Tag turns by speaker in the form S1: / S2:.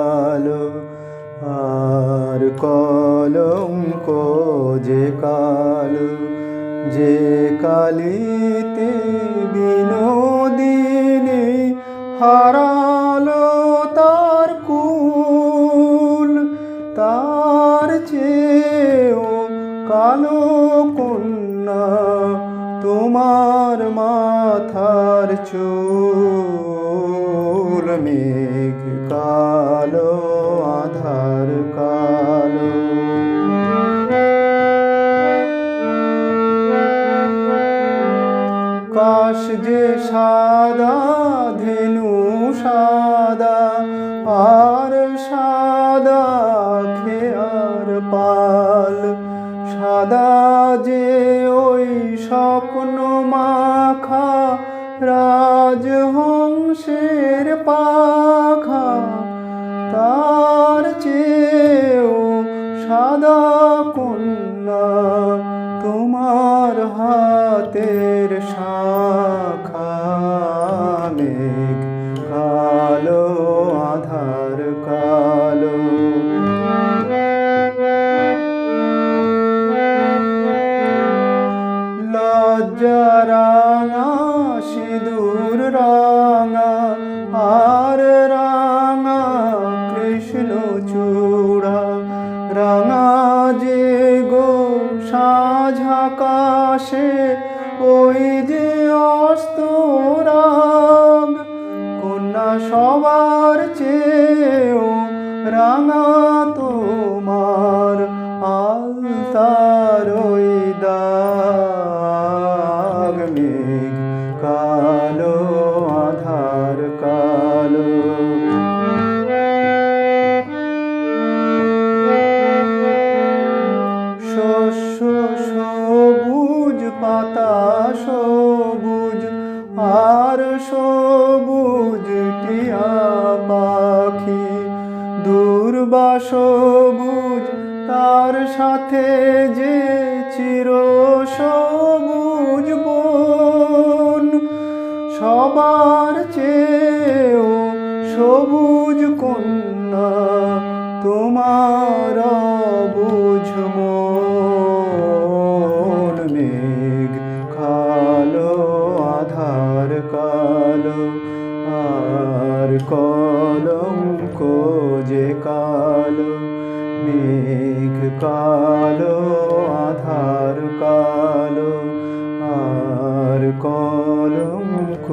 S1: কালো, আর কলঙ্ক যে কালো, যে কালিতে বিনোদিনী হারালো তার কুল, তার চেয়েও কালো কন্যা তোমার মাথার চুল। মেঘ কালো, আধার কালো। কাশ যে সাদা, ধেনু সাদা, আর সাদা খেয়ার পাল, সাদা যে ওই স্বপ্ন মাখা রাজহংসের পাখা, তার চেয়েও সাদা কন্যা তোমার হাতের শাখা। মেঘ কালো, আধার কালো। লজ্জা রাঙা, সিঁদুর রাঙা, আর রাঙা কৃষ্ণচূড়া, রাঙা যে গো সাঁঝ আকাশে ওই যে অস্তরাগ, কন্যা সবার চেয়েও রাঙা তোমার আলতার ওই দাগ। মেঘ কালো, আধার কালো। শস্য সবুজ, পাতা সবুজ, আর সবুজ টিয়া পাখি, দূর্বা সবুজ, তার সাথে যে চির সবুজ বন, সবার চেয়েও সবুজ কন্যা তোমার অবুঝ মন। মেঘ কালো, আধার কালো, আর কলঙ্ক যে কালো। মেঘ কালো, আধার কালো, আর কলঙ্ক